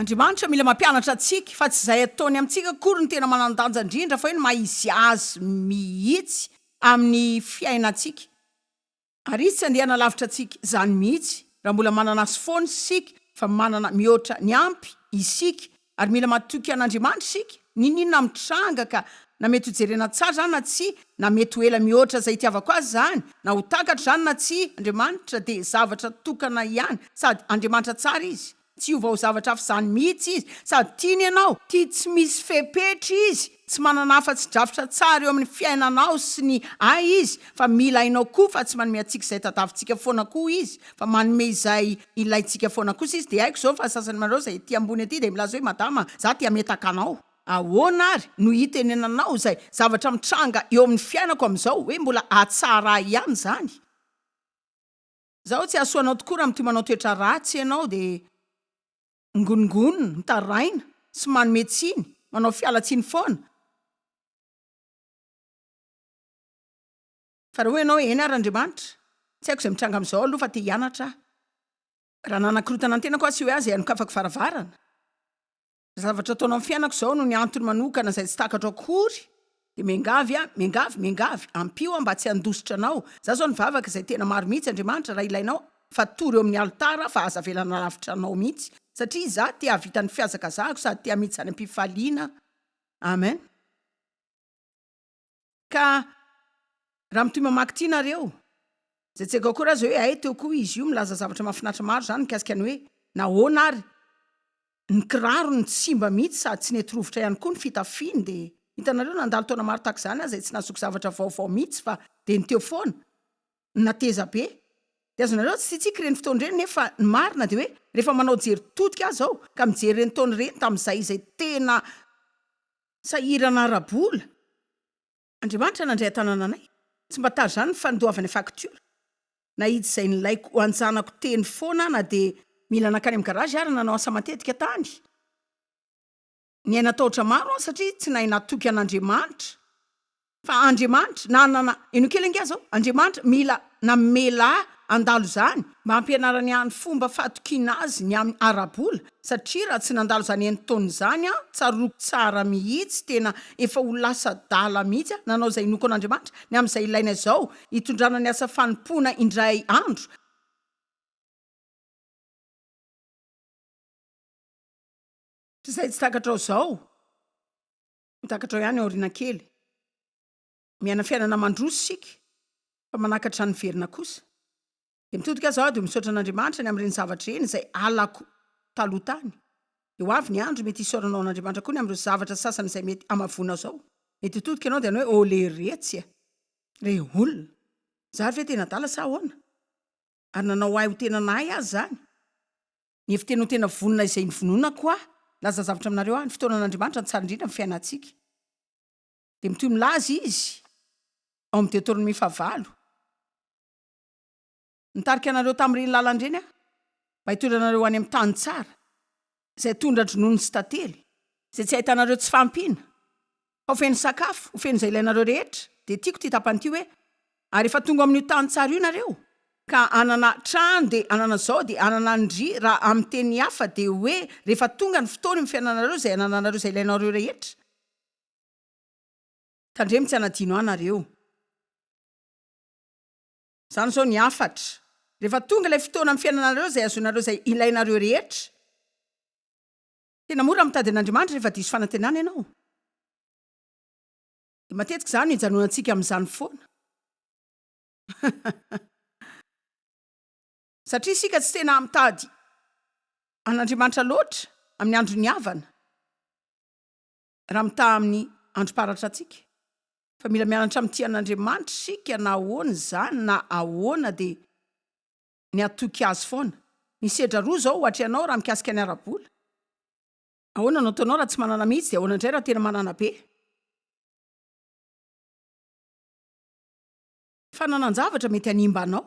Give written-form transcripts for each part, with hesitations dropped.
Andriamanitra mila mampianatra atsika fa tsy izay ataony amintsika kory ny tena manandanja indrindra fa hoe ny mahisy azy mihitsy amin'ny fiainantsika. Ary izy tsy andehana lavitra atsika zany mihitsy raha mbola manana azy foana isika fa manana mihoatra ny ampy isika ary mila matoky an'Andriamanitra isika. Ninona mitranga ka na mety ho jerena tsara zany na tsy, na mety ho ela mihoatra izay itiavako azy zany, na ho takatra zany na tsy, Andriamanitra dia zavatra tokana ihany, sady Andriamanitra tsara izy. Tsy hiova ho zavatra hafa zany mihitsy izy, sady tiany ianao, tia tsy misy fepetra izy, tsy manana afa-tsy-drafitra tsara eo amin'ny fiainanao sy ny izy, fa mila hainao koa fa tsy manome antsika izay tadavintsika foana koa izy, fa manome izay ilaintsika foana kosa izy. Dia haiko zao fa sasany manareo izay ety ambony aty dia milaza hoe madama, za tia metaka anao. Ahoana ary no hitenenanao izay zavatra mitranga eo amin'ny fiainako amin'izao hoe mbola atsara ihany zany. Zaho tsy asoanao tokoa raha mity manao toetra ratsy ianao dia ngonongonona, mitaraina, sy manome tsiny, manao fialatsiny foana. Fa raha hoe ianao eny ary Andriamanitra, tsy haiko izay mitranga amin'izao aloha fa te hianatra. Raha nanakirotana ny tenako sy hoe azy anoko afaka varavarana. Zavatra ataonao amin'ny fiainako izao no ny antony manokana izay tsy takatro akory, dia miangavy, ampio mba tsy handositra anao. Za zao nivavaka izay tena maro mihitsy Andriamanitra raha ilainao, fa tory eo amin'ny alitara fa aza velana lavitra anao mihitsy. Satria za te havita ny fiazakazahako sady te hamitsy any am-pifaliana. Amen. Ka raha mitoy mamaky ity nareo, zay tsy haiko akory azy hoe ay teo koa izy io milaza zavatra mahafinaritra maro zany mikasika ny hoe nahoana ary ny kiraro ny simba mihitsy sady tsy nety rovotra ihany koa ny fitafiany. Dia hitanareo nandalo taona maro tahaka izany azy tsy nazoko zavatra vaovao mihitsy fa dia ny teo foana nateza be. Dia azonareo tsy tsika ireny fotoana ireny nefa ny marina dia hoe rehefa manao jery totika azy ao ka mijery ireny taona ireny tamin'izay izay tena sahirana arabola, Andriamanitra nandray tanana anay. Tsy mba tary zany ny fandoavany faktiora. Na izy izay nilaiko ho anjanako teny foana na dia mila nakany amin'ny garazy ary nanao asa matetika tany. Ny aina tahotra maro satria tsy nahay natoky an'Andriamanitra. Fa Andriamanitra nanana eno kely angia zao, Andriamanitra mila namela andalo zany mba hampianarany any fomba fatokiana azy ny amin'ny arabola, satria raha tsy nandalo zany eny taona izany tsaroko tsara mihitsy, tena efa ho lasa dala mihitsy nanao izay noko an'Andriamanitra ny amin'izay ilaina izao hitondrana ny asa fanompoana indray andro. Izay tsy takatrao izao, takatrao ihany aoriana kely. Miaina fiainana mandroso isika, fa manakatra ny verina kosa. Dia mitodika zao dia misaotra an'Andriamanitra ny amin'ireny zavatra eny izay alako taloha tany. Dia ho avy ny andro mety hisaoranao an'Andriamanitra koa ny amin'ireo zavatra sasany izay mety amavona zao. Mety hitodika ianao dia hoe le retsy re olona. Za ve tena dala sa ahoana? Ary nanao ahy ho tena nahy azy zany. Ny efiteny ho tena vonona izay nivonona koa. Laza zavatra aminareo ny fotoana an'Andriamanitra ny tsara indrindra amin'ny fiainantsika. Dia mitoy milaza izy ao amin'ny Deutéronomie 9. Nitarika anareo tamin'ireny lalandreny mba hitondra anareo any amin'ny tany tsara, izay tondra dronono sy tantely, izay tsy ahitanareo tsy fahampiana, fa ho feno sakafo, ho feno izay ilainareo rehetra. Dia tiako ty tapany ity hoe ary efa tonga amin'io tany tsara io nareo ka anana trano dia anana zao dia anana ndry raha amin'ny teny hafa dia hoe rehefa tonga ny fotoana amin'ny fiainanareo izay ananareo izay ilainareo rehetra. Tandremo tsy anadino anareo. Zany zao ny afatra. Rehefa tonga ilay fotoana amin'ny fiainanareo izay azonareo izay ilainareo rehetra. Tena mora mitady an'Andriamanitra rehefa diso fanantenana ianao. Dia matetika izany hijanonantsika amin'izany foana. Satria isika tsy tena mitady an'Andriamanitra loatra amin'ny andro ny havana raha mitaha amin'ny androm-paratra antsika. Fa mila mianatra amin'ity an'Andriamanitra isika na ahoana izany na ahoana dia ny atoky azy foana. Ny sedra roa zao ohatra ianao raha mikasika ny arabola. Ahoana no ataonao raha tsy manana mihitsy dia ahoana indray raha tena manana be. Fananan-javatra mety animbanao.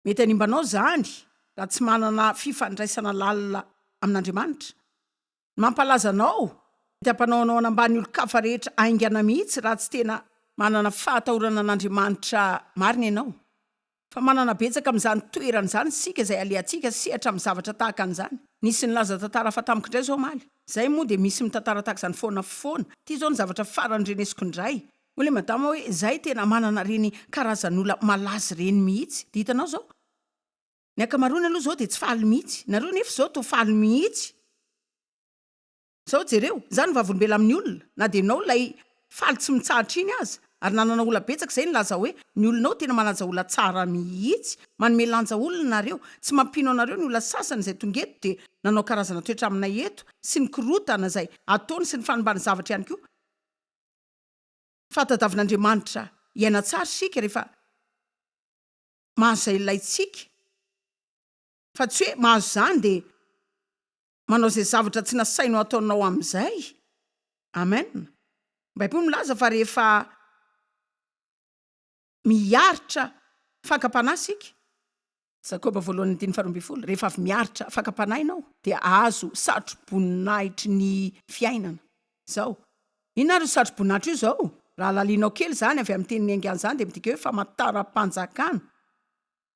Mety animbanao zany raha tsy manana fifandraisana lalina amin'Andriamanitra. Mampalaza anao, mety ampanao ambany olo-kafa rehetra aingana mihitsy raha tsy tena manana fahatahorana an'Andriamanitra marina ianao. Fa manana betsaka amin'izany toerana izany sika izay alehantsika sehatra amin'ny zavatra tahaka an'izany. nisy nylaza tantara fa tamiko indray zao maly zay moa de misy mitantara tahaka izany foana ty zao ny zavatra farany renesiko indray ole madama hoe zay tena manana reny karazan'olona malazy reny mihitsy de hitanao zao ny akamarony aloha zao de tsy faly mihitsy nareo nefa zao to faly mihitsy zao jereo zany vavolombela amin'ny olona na de nao lay faly tsy mitsahatra iny aza ary nanana olona betsaka zay nylaza hoe ny olonao tena manaja olona tsara mihitsy manome lanja olona nareo tsy mampino anareo ny olona sasany zay tongeto de nanao karazana toetra aminay eto sy ny korotana zay ataony sy ny fanimbany zavatra ihany koa fatadavin'Andriamanitra iaina tsara sika rehefa mahazo zay ilaitsika fa tsy hoe mahazo zany de manao zay zavatra tsy nasainao ataonao am'izay amen baiboly milaza fa rehefa miaritra fakapanahy sika Jakoba 1:12 rehefa avy miaritra fakapanahy ianao de azo satroboninahitry ny fiainana zao inona ry satroboninahitra io zao raha lalinao kely zany avy amin'ny tenin'ny angany zany de midika hoe famatara-panjakana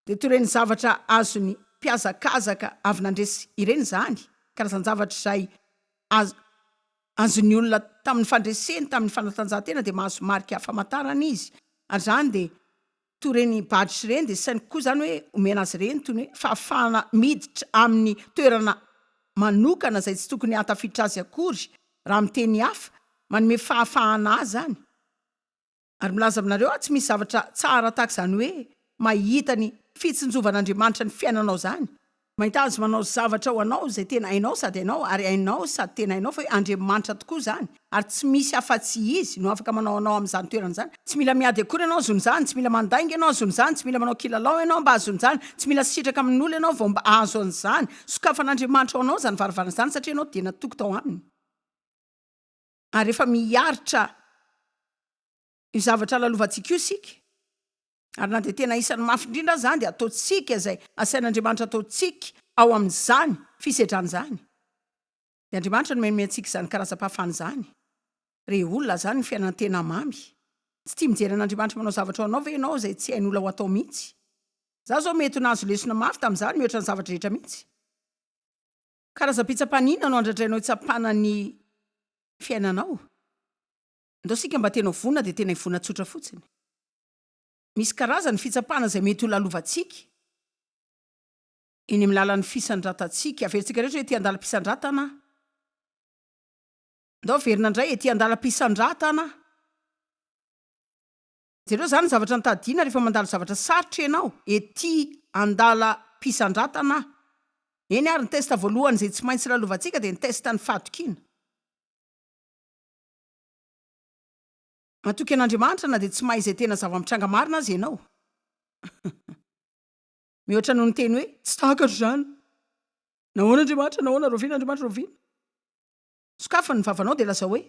de toy reny zavatra azony mpiazakazaka avy nandresy ireny zany karazany zavatra zay azony olona tamin'ny fandreseny tamin'ny fanatanjahantena de mahazo marika famantarana izy ary zany de toy reny badge reny de sainy kokoa zany hoe omena azy reny toy ny hoe fahafahana miditra amin'ny toerana manokana zay tsy tokony hatafiditra azy akory raha miteny hafa manome fahafahana azy zany ary milaza aminareo tsy misy zavatra tsara tahaka zany hoe mahita ny fitsinjovan'Andriamanitra ny fiainanao zany mahita azy manao zavatra ho anao zay tena hainao sady hainao ary hainao sady tena hainao fa hoe Andriamanitra tokoa zany ary tsy misy afa-tsy izy no afaka manao anao amin'izany toerana zany tsy mila miady akory ianao azony zany tsy mila mandainga ianao azony zany tsy mila manao kilalao ianao mba azony zany tsy mila sitraka amin'olo ianao vao mba azo an'izany sokafan'Andriamanitra ao anao zany varivarana zany satria ianao dia natoko tao aminy ary rehefa miaritra io zavatra lalovantsika io sika ary na de tena isan'ny mafy indrindra zany de ataotsika zay asain'Andriamanitra ataotsika ao amin'izany fisedrany zany de Andriamanitra no menome antsika zany karazam-pahafany zany re olona zany ny fiainana tena mamy tsy tia mijery an'Andriamanitra manao zavatra ao anao ve ianao zay tsy hain'olona ho atao mihitsy za zao mety ho nahazo lesona mafy tamin'izany mihoatra ny zavatra rehetra mihitsy karazam-pitsapanina no andradrainao hitsapanany fiainanao ndao sika mba tena vona de tena ivona tsotra fotsiny misy karazany fitsapana zay mety ho lalovantsika iny milalan'ny fisandratantsika averintsika rehetra hoe ety an-dalam-pisandratana ndao verina indray ety an-dalam-pisandratana jereo zany zavatra nitadiana rehefa mandalo zavatra sarotra ianao ety an-dalam-pisandratana eny ary ny testa voalohany zay tsy maintsy lalovantsika de ny testa ny fadokina matoky an'Andriamanitra na de tsy mahay zay tena zava-mitranga marina azy ianao mihoatra noho ny teny hoe tsy takatro zany nahoana Andriamanitra nahoana roviana Andriamanitra roviana sokafa ny vavanao de lasa hoe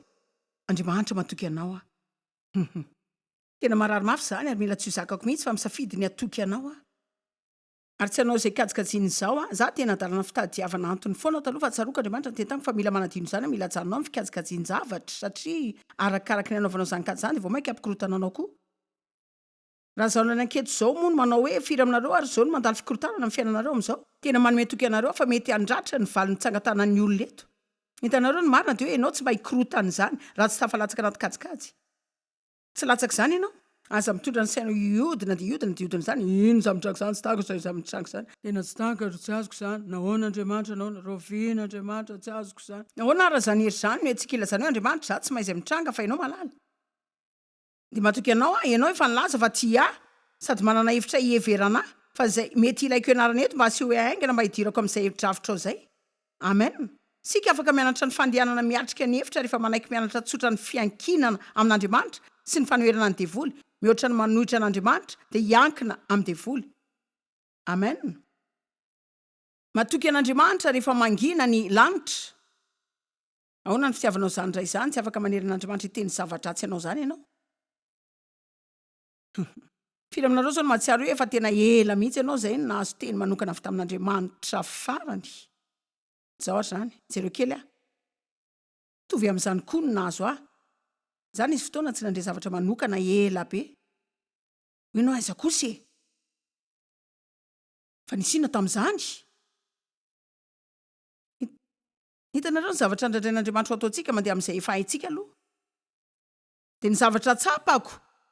Andriamanitra matoky anao tena marary mafy zany ary mila tsy ho zakako mihitsy fa misafidy ny atoky anao ary tsy anao zay kajikajiny zao za tena dalana fitadiavana antony foana taloha fa tsaroka Andriamanitra ny teny tamiko fa mila manadino zany mila ajanonao ny fikajikajiny zavatra satria arakaraky ny anaovanao zany kajy zany de vao mainka ampikorotana anao koa raha zao nanketo zao moa no manao hoe firy aminareo ary zao no mandalo fikorotanana amin'ny fiainanareo am'izao tena manome toky anareo fa mety andratra ny valy mitsangatanan'ny olona eto hitanareo ny marina de hoe ianao tsy mba hikorotana izany raha tsy tafalatsaka anaty kajikajy tsy latsaka zany ianao aza mitondra ny saina iodina de iodina de iodina zany ino zamitraka zany tsy takatro zamitraka zany tena tsy takatro tsy azoko zany nahoana Andriamanitra nahoana roviana Andriamanitra tsy azoko zany nahoana ara zany hery zany no etsikila zany hoe Andriamanitra za tsy mahay zay mitranga fa ianao malala de matoky ianao ianao efa nilaza fa tia sady manana hevitra iheverana fa zay mety ilaiko ianarana eto mba asio hoe aingana mba hidirako amin'izay hevitra avitra ao zay amen sika afaka mianatra ny fandehanana miatrika ny hevitra rehefa manaiky mianatra tsotra ny fiankinana amin'Andriamanitra sy ny fanoherana ny devoly mihoatra ny manohitra an'Andriamanitra de hiankina amin'ny devoly amen matoky an'Andriamanitra rehefa mangina ny lanitra ahoana ny fitiavanao zany indray zany tsy afaka maneran'Andriamanitra hiteny zavatra tsy ianao zany ianao firy aminareo zao no mahatsiaro hoe efa tena ela mihitsy ianao zay no nahazo teny manokana avy tamin'Andriamanitra farany zao ary zany jereo kely tovy amin'izany koa no nahazo zany izy fotoana tsy nandre zavatra manokana ela be hoenao aiza kosa fa nisina tamin'izany Hitanareo ny zavatra andradrain'Andriamanitra ataontsika mandeha amin'izay efa haintsika aloha. Dia ny zavatra tsapako,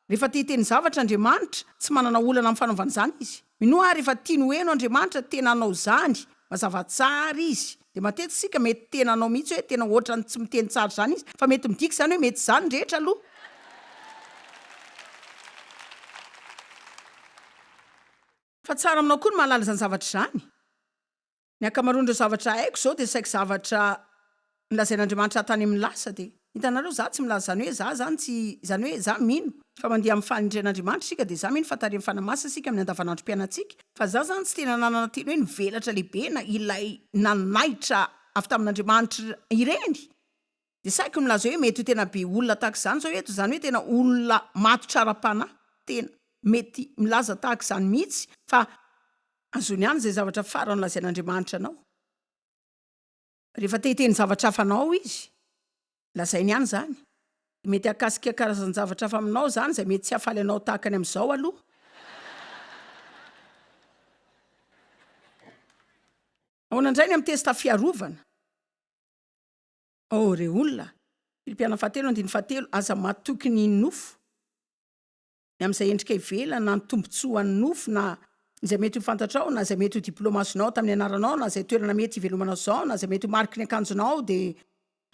rehefa te-hiteny zavatra Andriamanitra, tsy manana olana amin'ny fanaovana izany izy. Minoa rehefa tiany ho heno Andriamanitra tena hanao izany, mazava tsara izy. Dia matetika sika mety tena hanao mihitsy hoe tena ohatrany tsy miteny tsara izany izy, fa mety midika izany hoe mety izany rehetra aloha. Fa tsara aminao koa ny mahalala izany zavatra izany. Ny ankamaroan'ireo zavatra haiko izao dia saika zavatra nilazain'Andriamanitra tany amin'ny lasa. Dia hitanareo za tsy milaza izany hoe za zany tsy izany hoe za mino fa mandeha amin'ny fanindren'Andriamanitra sika dia za mino fa tarehy fanamasina sika amin'ny andavanandrom-piainantsika. Fa za zany tsy tena nanana teny hoe nivelatra lehibe na ilay nanahitra avy tamin'Andriamanitra ireny. Dia saiko milaza hoe mety ho tena be olona tahaka izany zao eto, izany hoe tena olona matotsara-panahy, tena mety milaza tahaka izany mihitsy, fa azony ihany izay zavatra farany lazain'Andriamanitra anao. Rehefa te-hiteny zavatra hafa anao izy, lazainy ihany izany. Mety hakasika karazany zavatra hafa aminao izany izay mety tsy hafaly anao tahaka any amin'izao aloha. Ahoana indray ny amin'ny testa fiarovana? Ireo olona, Filipiana 4:7, aza matoky ny nofo. Ny amin'izay endrika ivelana na ny tombontsoan'ny nofo na izay mety ho fantatrao na izay mety ho diplôma azonao tamin'ny anaranao na izay toerana mety hivelomanao izao na izay mety ho mariky ny akanjonao dia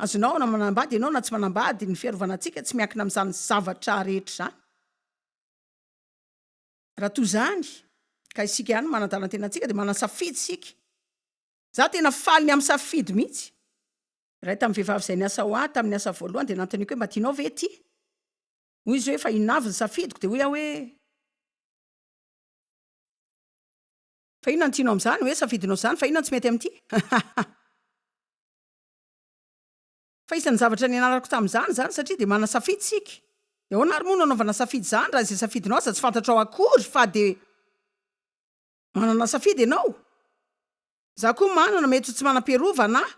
azonao na manambady ianao na tsy manambady, ny fiarovana antsika tsy miankina amin'izany zavatra rehetra izany. Raha toy izany ka isika ihany manadalana tena antsika dia manasafidy isika. Za tena faly ny amin'ny safidy mihitsy. Raha tamin'ny vehivavy izay niasa ho ahy tamin'ny asa voalohany dia nanontaniako hoe mba tianao ve ty? Hoy izy hoe fa inavy ny safidiko dia hoy aho hoe fa inona ny tianao amin'izany hoe safidinao izany fa inona tsy mety amin'ity? Fa isan'ny zavatra nianarako tamin'izany zany satria dia manasafidy isika. Dia ahoana ary moa no anaovana safidy izany raha izay safidinao aza tsy fantatrao akory fa dia manana safidy ianao. Za koa manana mety tsy manam-piarovana aho.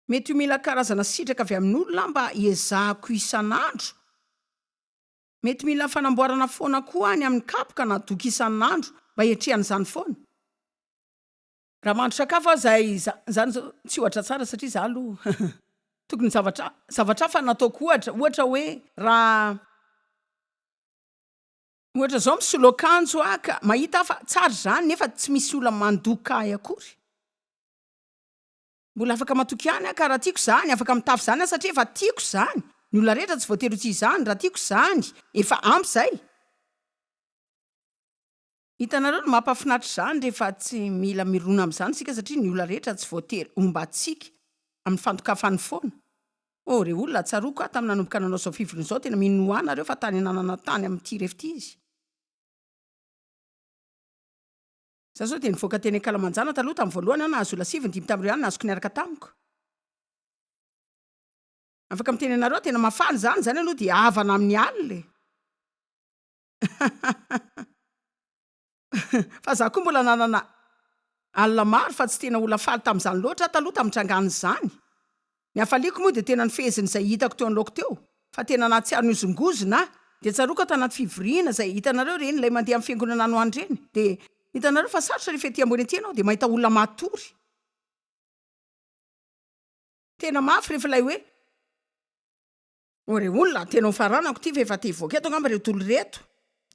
Mety ho mila karazana sitraka avy amin'olona mba hiezahako isan'andro. Mety mila fanamboarana foana koa any amin'ny kapoka na doka isan'andro mba hiatrehan'izany foana. Raha mandro sakafo aho zany tsy ohatra tsara satria za aloha tokony zavatra hafa nataoko ohatra hoe raha ohatra zao misolo akanjo aho ka mahita fa tsara izany nefa tsy misy olona mandoka ahy akory. Mbola afaka matoky ihany aho ka raha tiako izany, afaka mitafy izany aho satria efa tiako izany. Ny olona rehetra tsy voatery ho tia izany, raha tiako izany, efa ampy izay. Hitanareo ny mampahafinaritra izany rehefa tsy mila mirona amin'izany sika satria ny olona rehetra tsy voatery hombantsika amin'ny fandokafan'ny foana. Ireo olona tsaroako aho tamin'ny nanomboka nanao izao fivoriana izao tena minoana reo fa tany nanana tany amin'ity refity izy. Za zao dia nivoaka teny Kalamanjana taloha tamin'ny voalohany aho nahazo ola 7 tamin'ireo ihany nazoko niaraka tamiko. Afaka miteny anareo tena mafaly zany aloha dia havana amin'ny alina. Fa za koa mbola nanana alina maro fa tsy tena olona faly tamin'izany loatra taloha tamin'ny trangano izany. Ny hafaliako moa dia tena ny feheziny izay hitako teo anoloako teo, fa tena natsiaro ny ozongozona dia tsaroako tanaty fivoriana izay hitanareo ireny ilay mandeha amin'ny fiangonana no andro ireny. Dia hitanareo fa sarotra rehefa ety ambony ety ianao dia mahita olona matory. Tena mafy rehefa ilay hoe ireo olona tena faranako ty fa te hivoaka eto angamba ireo tolo reto.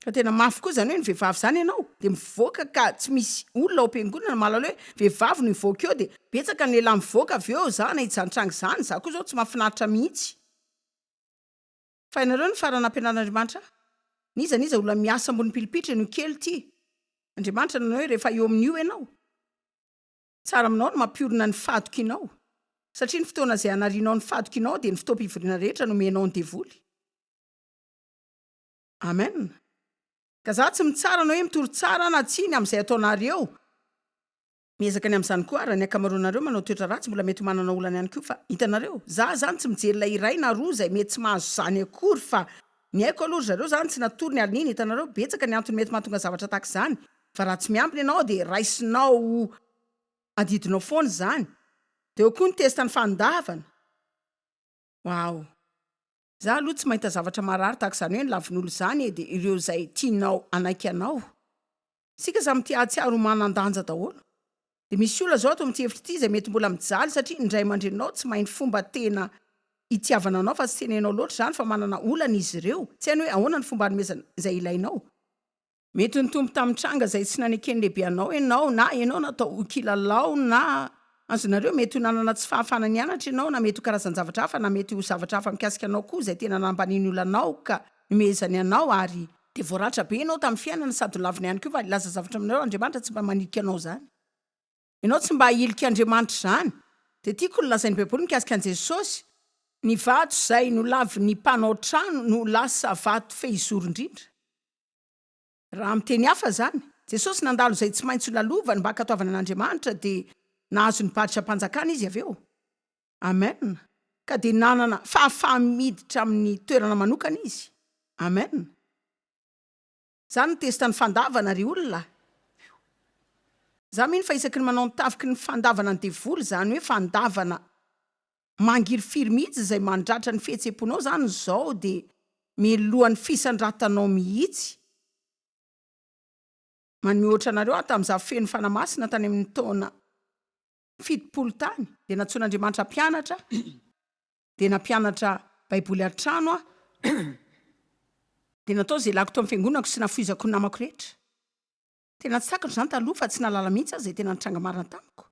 Fa tena mafy koa izany hoe ny vehivavy izany ianao dia mivoaka ka tsy misy olona ao am-piangonana malala hoe vehivavy no hivoaka eo dia betsaka ny lehilahy mivoaka avy eo za na hijantranga izany. Za koa izao tsy mahafinaritra mihitsy. Fa ianareo ny farana ampianaran'Andriamanitra? Niza olona miasa ambony pilipitra no kely ty. Andriamanitra nanao hoe rehefa eo amin'io ianao, tsara aminao no mampiorina ny fadokinao. Satria ny fotoana izay hanarianao ny fadokinao dia ny fotoam-pivoriana rehetra no omenao ny devoly. Amen. Ka za tsy mitsara na hoe mitory tsara na tsiny amin'izay ataonareo. Miezaka ny amin'izany koa raha ny ankamaroanareo manao toetra ratsy mbola mety manana olana ihany koa fa hitanareo, za zany tsy mijery ilay iray na roa izay mety tsy mahazo izany akory fa ny haiko aloha zareo zany tsy natory ny alininy. Hitanareo betsaka ny antony mety mahatonga zavatra tahaka izany. Fa raha tsy miampina ianao dia raisinao adidinao foana izany. Dia eo koa ny testany fandavana. Wow. Za aloha tsy mahita zavatra marary tahaka izany hoe ny lavin'olo izany dia ireo izay tianao anaiky anao. Sika samy tia ahatsiaro manandanja daholo. de misy olona zao ato am'ty hevitra ity zay mety mbola mijaly satria indray mandrenao tsy mainy fomba tena itiavana anao fa tsy tenenao loatra zany fa manana olana izy ireo tsy hainy hoe ahoana ny fomba anomezana zay ilainao. Mety ny tompo tamin'nytranga zay tsy nanekeny lehibe anao ianao na ianao natao kilalao na azonareo mety ho nanana tsy fahafana ny anatra ianao na mety ho karazan-javatra hafa na mety ho zavatra hafa mikasika anao koa zay tena nambaniny olanao ka nomezany anao ary de voaratra be ianao tamin'ny fiainana sady lavina ihany koa fa laza zavatra aminareo Andriamanitra tsy mba manilika anao zany. Ianao tsy mba hilika Andriamanitra zany de tiako ny lazain'ny Baiboly mikasika an' Jesosy ny vato zay no lavy ny mpanao trano no lasa vato fehizoro indrindra. Raha am'teny hafa zany Jesosy nandalo zay tsy maintsy lalovany mba hakatoavana an'Andriamanitra de nahazo ny baditra-panjakana izy aveo. Amen. Ka de nanana fahafahamiditra amin'ny toerana manokana izy. Amen. Zany ny testan'ny fandavana ry olona. Za mino fa isaky ny manao ny tafiky ny fandavana ny devoly zany hoe fandavana mangirifiry mihitsy zay mandratra ny fihetsem-ponao zany zao de milohan'ny fisandratanao mihitsy. Manmihoatra anareo tam'za feno fanamasina tany amin'ny taona 70 tany de natsoan'Andriamanitra mpianatra de nampianatra baiboly an-trano de natao zay lako to amin'ny fiangonako sy nafoizako ny namako rehetra. Tena tsy sakatro zany taloha fa tsy nalala mihitsy azy zay tena nitranga marina tamiko.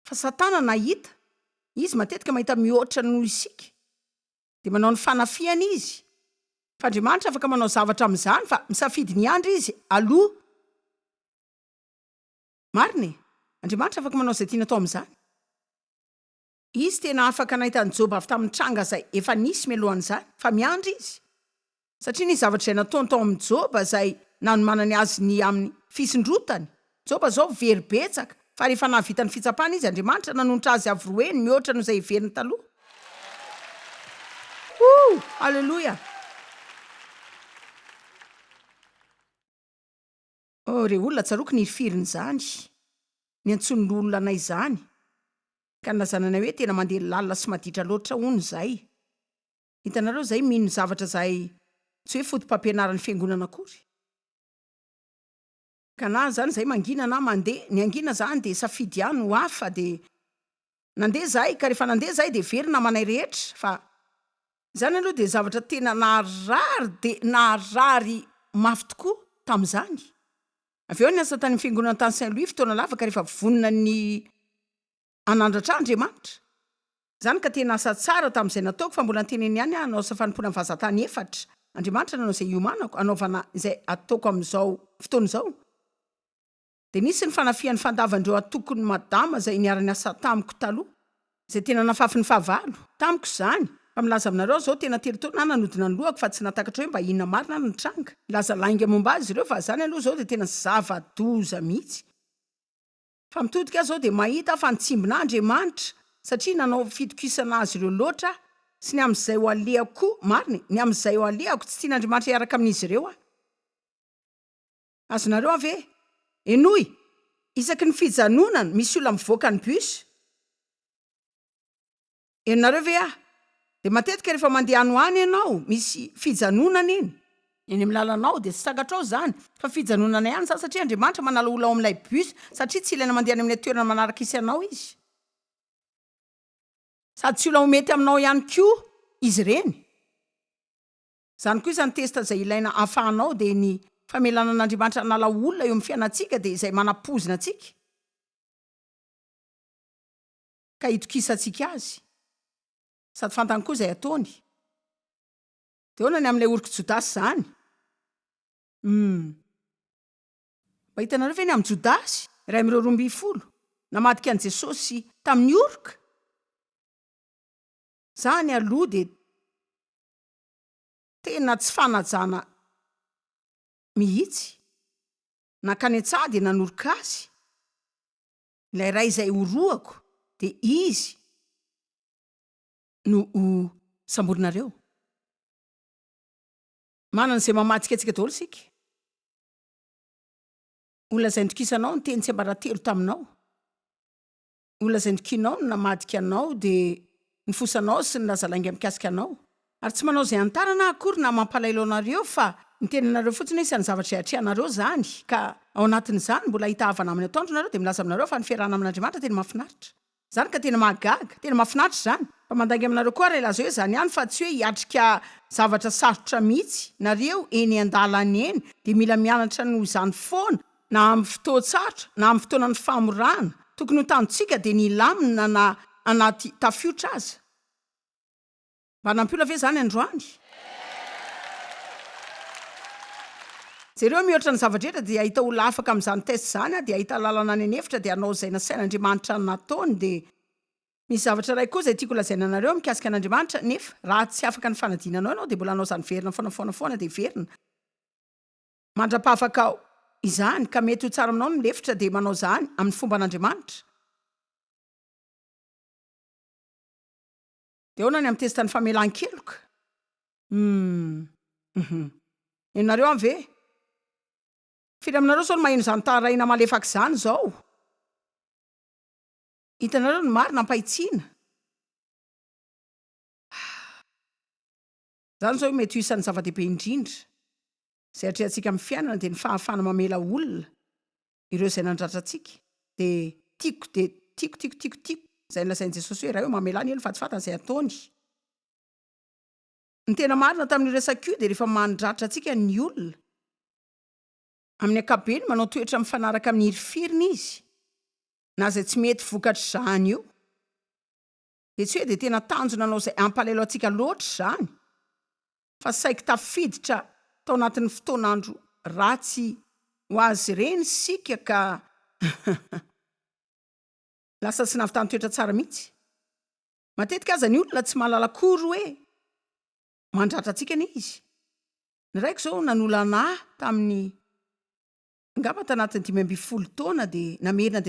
Fa Satana nahita izy matetika mahita mihoatra noho isika de manao ny fanafiana izy. Fa Andriamanitra afaka manao zavatra am'zany fa misafidy ny andro izy aloha. Marina, Andriamanitra afaka manao zay tiana atao am'zany. Izy tena afaka nahita ny Joba avy tamin'ny tranga zay efa nisy mialohan'izany fa miandry izy. Satria ny zavatra zay nataony tao amin'ny Joba zay nanomanany azy ny amin'ny fisondrotany. Joba zao very betsaka fa rehefa nahavita ny fitsapana izy Andriamanitra nanonitra azy avroeny mihoatra noho zay iveriny taloha. Halleluja. Re olona tsaroako ny firiny zany. Ny antson'olona anay zany. Ka nazananay hoe tena mandeha lalina sy maditra loatra hono zay. Hitanareo zay mino zavatra zay tsy hoe fotom-pampianaran'ny fiangonana akory. Ka na zany zay mangina na mandeha ny angina zany de safidy ihany ho hafa de nandeha zay ka rehefa nandeha zay de very namanay rehetra fa zany aloha de zavatra tena naharary mafy tokoa tam'zany. Aveo ny asa tany fiangonana tany Saint-Louis fotoana lava ka rehefa vonina ny anandratra Andriamanitra. Zany ka tena asa tsara tam'izay nataoko fa mbola anteneny ihany anao sa fanompoana ny vazatany efatra. Andriamanitra nanao zay iomanako anaovana izay ataoko am'izao fotoana izao. De nisy ny fanafian'ny fandavandreo atokony madama zay niara-ny asa tamiko taloha zay tena nafafy ny fahavalo tamiko zany. Fa milaza aminareo zao tena telo taona nanodina ny lohako fa tsy natakatra hoe mba inona marina ny tranga. Laza lainga momba azy ireo fa zany aloha zao de tena zava-doza mihitsy. Fa mitodika zao de mahita fa nitsimbina Andriamanitra satria nanao fitokisana azy ireo loatra sy ny am'izay ho alehako marina ny am'izay ho alehako tsy tian'Andriamanitra hiaraka amin'izy ireo a. Azonareo ave enoy isaky ny fijanonana misy olona mivoaka ny bus. Enonareo ve de matetika rehefa mandeha any ho any ianao misy fijanonana eny amin'ny lalanao de tsy sakatrao zany fa fijanonana ihany za satria Andriamanitra manala olona ao amin'ilay bus satria tsy ilaina mandeha any amin'ny toerana manaraka isy anao izy. Sady tsy olona ho mety aminao ihany koa izy ireny. Zany koa izany testa zay ilaina ahafahanao de ny famelana an'Andriamanitra nala olona eo amin'ny fiainantsika de izay manapozina antsika. Ka itokisantsika azy. Sady fantany koa izay ataony. De hoana ny amin'ilay oriko Jodasy zany. Mba hitanareo ve ny amin'ny Jodasy 2:12 namadika an' Jesosy tamin'ny orika. Zany aloha de tena tsy fanajana mihitsy. Nakany an-tsaha de nanorika azy. Ilay ray izay oroako de izy no samborinareo. Manana izay mamadika antsika daholo sika. Olona izay nitokisanao ny teny tsy ambaratelo taminao. Olona izay nitokinao no namadika anao de nifosanao sy ny lazalainga mikasika anao. Ary tsy manao izay antarana akory na mampalailo anareo fa ny tenanareo fotsiny hoe sy ny zavatra atrehanareo zany ka ao anatin'izany mbola hitavana amin'ny atoandro nareo dia milaza aminareo fa ny fiarahana amin'Andriamanitra tena mahafinaritra zany ka tena mahagaga tena mahafinaritra zany fa mandangy aminareo koa ray laza hoe zany ihany fa tsy hoe hiatrika zavatra sarotra mihitsy nareo eny an-dalan'ny eny dia mila mianatra no izany foana na amin'ny fotoan-tsarotra na amin'ny fotoana ny famorana tokony ho tanjontsika dia ny lamina na anaty tafiotra aza mba nampiola ve zany androany jereo mihoatra ny zavatra dia ahita olona afaka amin'izany test zany dia ahita lalana any anefitra dia anao izay nasain'Andriamanitra nataony dia misy zavatra ray koa izay tiako lazaina anareo mikasika an'Andriamanitra nefa raha tsy afaka ny fanadinanao ianao dia mbola anao izany verina foana dia verina mandra-pafaka izany ka mety ho tsara aminao ny lefitra dia manao zany amin'ny fomba an'Andriamanitra dia ahoana ny amin'ny testan'ny famelan-keloka enareo amin'ny ve firy aminareo sao no maheno zany taraina malefaka izany zao hitanareo ny marina ampahitsiana zany zao mety ho isan'ny zava-dehibe indrindra zay atrehantsika amin'ny fiainana dia ny fahafana mamela olona ireo izay nandratra antsika dia tiako zay nolazain'i Jesosy hoe raha hoe mamela ny elo fatifatana izay ataony ny tena marina tamin'ny resakio dia rehefa mandratra antsika ny olona amin'ny akabeny manao toetra mifanaraka amin'ny hirifirina izy na zay tsy mety vokatra zany io dia tsy hoe dia tena tanjona anao izay ampalelo antsika loatra zany fa saika tafiditra tao anatin'ny fotoanandro ratsy ho azy ireny sika ka lasa tsy nahavitany toetra tsara mihitsy matetika aza ny olona tsy mahalala kory hoe mandratra antsika ny izy ny raiko zao nanolana tamin'ny angamba tanatin'ny 5 taona dia namerina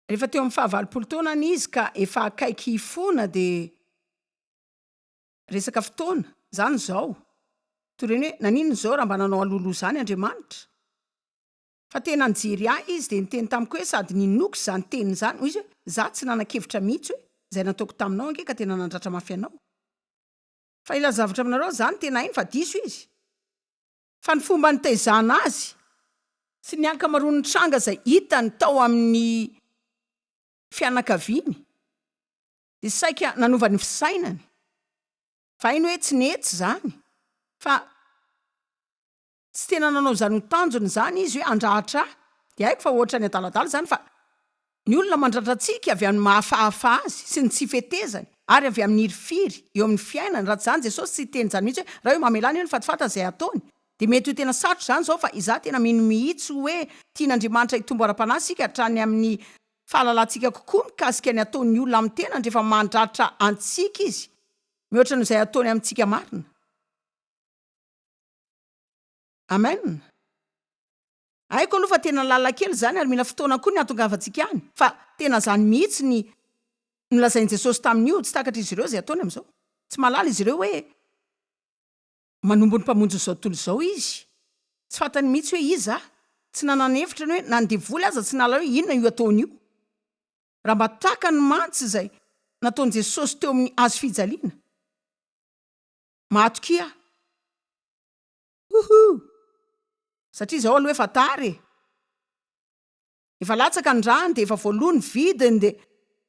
rehefa teo amin'ny 9 taona ny izy ka efa akaiky hifona dia resaka fotoana zany zao toreny hoe naninona zao raha mba nanao alolo zany Andriamanitra fa tena nijery ahy izy dia niteny tamiko hoe sady ninoko zany teniny zany hoy izy hoe za tsy nanan-kevitra mihitsy hoe zay nataoko taminao ange ka tena nandratra mafy anao fa ila zavatra aminareo zany tena iny fa diso izy fa ny fomba nitaizana azy sy ny ankamaroan'ny tranga izay hitany tao amin'ny fianakaviany dia saika nanova ny fisainany fa iny hoe tsy netsy zany fa tsy tena nanao zany ho tanjony zany izy hoe andratra dia haiko fa ohatra ny adaladala zany fa ny olona mandratra antsika avy amin'ny mahafahafa azy sy ny tsy fetezany ary avy amin'ny hirifiry eo amin'ny fiainany raha tsy zany Jesosy tsy teny zany mihitsy hoe raha hoe mamelany io ny fatifatana izay ataony dia mety ho tena sarotra zany zao fa izaho tena mino mihitsy hoe tian'Andriamanitra hitombo ara-panahy sika hatrany amin'ny fahalalantsika kokoa mikasika ny ataon'ny olona amin'ny tenany rehefa mandratra antsika izy mihoatra n'izay ataony amintsika marina amen haiko aloha fa tena lalan-kely zany ary mila fotoana koa ny atongavantsika any fa tena zany mihitsy ny nolazain'i Jesosy tamin'io tsy takatra izy ireo zay ataony amin'izao tsy malala izy ireo hoe manombo ny mpamonjy zao tontolo izao izy tsy fantany mihitsy hoe iza tsy nananevitra ny hoe nandevoly aza tsy nala hoe inona io ataony io raha mba taka ny mantsy izay nataon'i Jesosy teo amin'ny azo fijaliana matokia satria izao aloha efa tary efa latsaka ny rany dia efa voalohany vidiny dia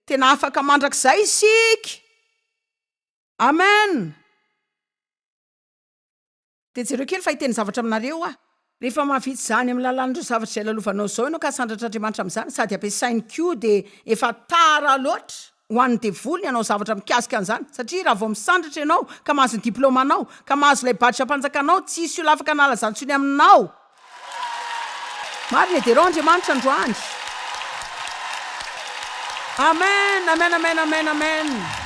tena afaka mandrakizay isika amen dia jereo kely fa hiteny zavatra aminareo rehefa mahavitsy zany amin'ny lalan'ireo zavatra izay lalovanao zao ianao ka sandratr'Andriamanitra amin'izany sady ampiasainy koa dia efa tara loatra ho an'ny devoly ny anao zavatra mikasika an'izany satria raha vao misandratra ianao ka mahazo ny diplomanao ka mahazo ilay baditra mpanjakanao tsisy olo afaka nala zany tsony aminao marina dia reo Andriamanitra androany amen